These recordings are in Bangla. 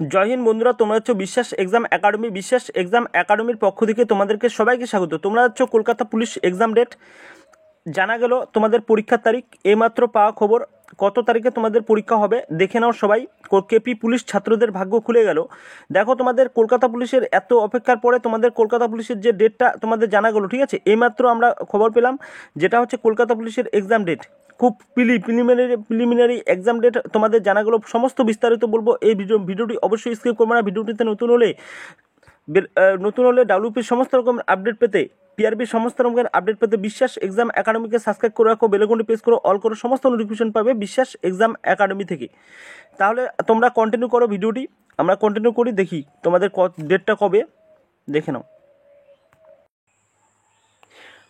জয় হিন্দ বন্ধুরা, তোমরা হচ্ছে বিশ্বাস এক্সাম একাডেমি। বিশ্বাস এক্সাম একাডেমির পক্ষ থেকে তোমাদেরকে সবাইকে স্বাগত। তোমরা হচ্ছে কলকাতা পুলিশ এক্সাম ডেট জানা গেল, তোমাদের পরীক্ষার তারিখ এইমাত্র পাওয়া খবর। কত তারিখে তোমাদের পরীক্ষা হবে দেখে নাও সবাই। কেপি পুলিশ ছাত্রদের ভাগ্য খুলে গেল। দেখো, তোমাদের কলকাতা পুলিশের এত অপেক্ষার পরে তোমাদের কলকাতা পুলিশের যে ডেটটা তোমাদের জানা গেলো, ঠিক আছে। এইমাত্র আমরা খবর পেলাম, যেটা হচ্ছে কলকাতা পুলিশের এক্সাম ডেট। খুব প্রিলিমিনারি এক্সাম ডেট তোমাদের জানা গেলো। সমস্ত বিস্তারিত বলবো এই ভিডিওটি অবশ্যই স্কিপ করবে না। ভিডিওটিতে নতুন হলে ডাব্লিউপির সমস্ত রকমের আপডেট পেতে, পিআরবির সমস্ত রকমের আপডেট পেতে বিশ্বাস এক্সাম একাডেমিকে সাবস্ক্রাইব করে রাখো, বেলঘন্টি প্রেস করো, অল করো, সমস্ত নোটিফিকেশন পাবে বিশ্বাস এক্সাম একাডেমি থেকে। তাহলে তোমরা কন্টিনিউ করো ভিডিওটি, আমরা কন্টিনিউ করি, দেখি তোমাদের ডেটটা কবে দেখে নাও।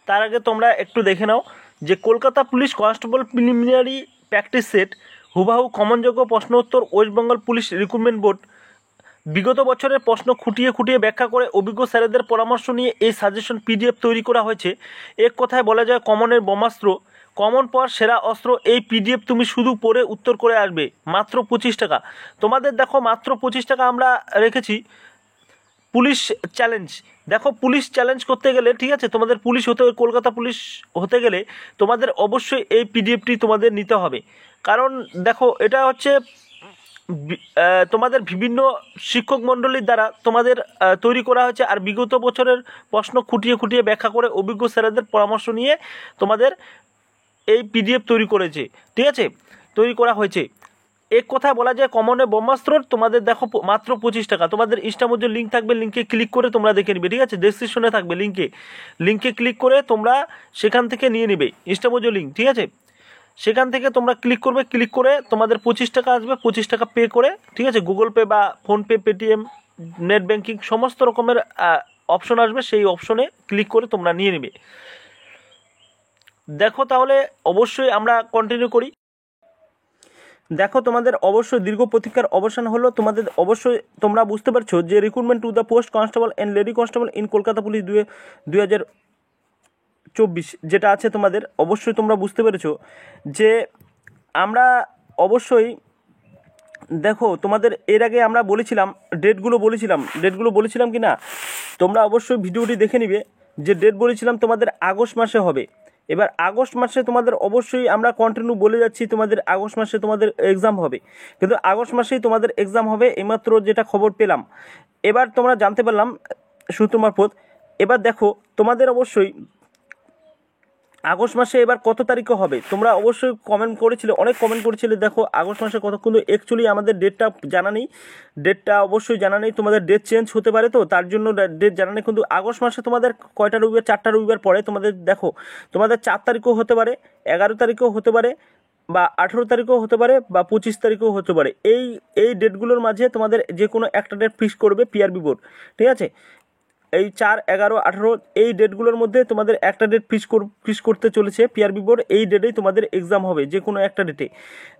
তার আগে তোমরা একটু দেখে নাও যে Kolkata police constable preliminary practice set হুবাহু কমনযোগ্য প্রশ্ন উত্তর West Bengal police recruitment board বিগত বছরের প্রশ্ন খুঁটিয়ে ব্যাখ্যা করে অভিজ্ঞ স্যারেদের পরামর্শ নিয়ে এই সাজেশন পিডিএফ তৈরি করা হয়েছে। এক কথায় বলা যায় কমনের ব্রহ্মাস্ত্র, কমন পাওয়ার সেরা অস্ত্র। এই পিডিএফ তুমি শুধু পড়ে উত্তর করে আসবে, মাত্র 25 টাকা। তোমাদের দেখো মাত্র 25 টাকা আমরা রেখেছি। পুলিশ চ্যালেঞ্জ, দেখো পুলিশ চ্যালেঞ্জ করতে গেলে, ঠিক আছে, তোমাদের পুলিশ হতে, কলকাতা পুলিশ হতে গেলে তোমাদের অবশ্যই এই পিডিএফটি তোমাদের নিতে হবে। কারণ দেখো, এটা হচ্ছে তোমাদের বিভিন্ন শিক্ষক মণ্ডলীর দ্বারা তোমাদের তৈরি করা হয়েছে। আর বিগত বছরের প্রশ্ন খুঁটিয়ে ব্যাখ্যা করে অভিজ্ঞ স্যারেদের পরামর্শ নিয়ে তোমাদের এই পিডিএফ তৈরি করেছে, ঠিক আছে, তৈরি করা হয়েছে। এক কথা বলা যায় কমনের ব্রহ্মাস্ত্র। তোমাদের দেখো মাত্র 25 টাকা। তোমাদের ইনস্টামোজের লিঙ্ক থাকবে, লিঙ্কে ক্লিক করে তোমরা দেখে নিবে, ঠিক আছে। ডেসক্রিপশনে থাকবে লিঙ্কে ক্লিক করে তোমরা সেখান থেকে নিয়ে নিবে ইনস্টামোজের লিঙ্ক, ঠিক আছে। সেখান থেকে তোমরা ক্লিক করবে, ক্লিক করে তোমাদের 25 টাকা আসবে। 25 টাকা পে করে, ঠিক আছে, গুগল পে বা ফোনপে, পেটিএম, নেট ব্যাঙ্কিং সমস্ত রকমের অপশন আসবে, সেই অপশনে ক্লিক করে তোমরা নিয়ে নেবে। দেখো তাহলে অবশ্যই আমরা কন্টিনিউ করি। দেখো, তোমাদের অবশ্যই দীর্ঘ প্রতীক্ষার অবসান হলো। তোমাদের অবশ্যই তোমরা বুঝতে পারছো যে recruitment to the post constable and lady constable in Kolkata police 2024 যেটা আছে তোমাদের, অবশ্যই তোমরা বুঝতে পেরেছো যে আমরা অবশ্যই, দেখো তোমাদের এর আগে আমরা ডেটগুলো বলেছিলাম কি না, তোমরা অবশ্যই ভিডিওটি দেখে নিবে। যে ডেট বলেছিলাম তোমাদের আগস্ট মাসে হবে। এবার আগস্ট মাসে তোমাদের অবশ্যই আমরা কন্টিনিউ বলে যাচ্ছি, তোমাদের আগস্ট মাসে তোমাদের এক্সাম হবে, কিন্তু আগস্ট মাসেই তোমাদের এক্সাম হবে, এইমাত্র যেটা খবর পেলাম। এবার তোমরা জানতে পারলাম সূত্র মারফত। এবার দেখো, তোমাদের অবশ্যই আগস্ট মাসে এবার কত তারিখে হবে তোমরা অবশ্যই কমেন্ট করেছিলে। দেখো আগস্ট মাসে কত, কিন্তু অ্যাকচুয়ালি আমাদের ডেটটা অবশ্যই জানা নেই। তোমাদের ডেট চেঞ্জ হতে পারে, তো তার জন্য ডেট জানা নেই। কিন্তু আগস্ট মাসে তোমাদের কয়টা রবিবার, 4টা রবিবার পরে তোমাদের, দেখো তোমাদের 4 তারিখও হতে পারে, 11 তারিখও হতে পারে, বা 18 তারিখও হতে পারে, বা 25 তারিখও হতে পারে। এই ডেটগুলোর মাঝে তোমাদের যে কোনো একটা ডেট ফিক্স করবে পিআরবি বোর্ড, ঠিক আছে। এই 4, 11, 18 এই ডেটগুলোর মধ্যে তোমাদের একটা ডেট ফিক্স করতে চলেছে পিআরবি বোর্ড। এই ডেটেই তোমাদের এক্সাম হবে, যে কোনো একটা ডেটে।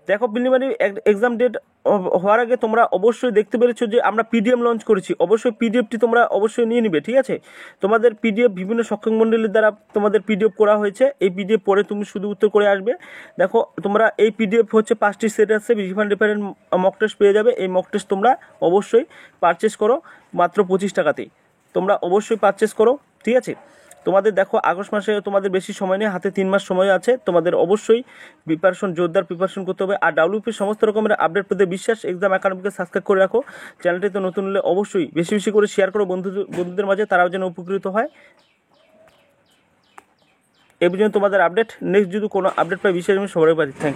দেখো, প্রিলিমিনারি এক্সাম ডেট হওয়ার আগে তোমরা অবশ্যই দেখতে পেরেছো যে আমরা পিডিএফ লঞ্চ করেছি। অবশ্যই পিডিএফটি তোমরা অবশ্যই নিয়ে নিবে, ঠিক আছে। তোমাদের পিডিএফ বিভিন্ন শিক্ষক মণ্ডলীর দ্বারা তোমাদের পিডিএফ করা হয়েছে। এই পিডিএফ পরে তুমি শুধু উত্তর করে আসবে। দেখো, তোমরা এই পিডিএফ হচ্ছে 5টি সেট আছে, ডিফারেন্ট মক টেস্ট পেয়ে যাবে। এই মক টেস্ট তোমরা অবশ্যই পারচেস করো মাত্র 25 টাকাতেই। তোমরা অবশ্যই পারচেস করো, ঠিক আছে। তোমাদের দেখো আগস্ট মাসে তোমাদের বেশি সময় নেই, হাতে 3 মাস সময় আছে। তোমাদের অবশ্যই জোরদার প্রিপারেশন করতে হবে। আর ডাব্লিউপির সমস্ত রকমের আপডেট পেতে বিশ্বাস এক্সাম একাডেমিকে সাবস্ক্রাইব করে রাখো। চ্যানেলটিতে নতুন হলে অবশ্যই বেশি করে শেয়ার করো বন্ধুদের মাঝে, তারাও যেন উপকৃত হয়। এই পর্যন্ত তোমাদের আপডেট। নেক্সট যদি কোনো আপডেট পাই বিশ্বাস আমি সবাই পারি। Thank you.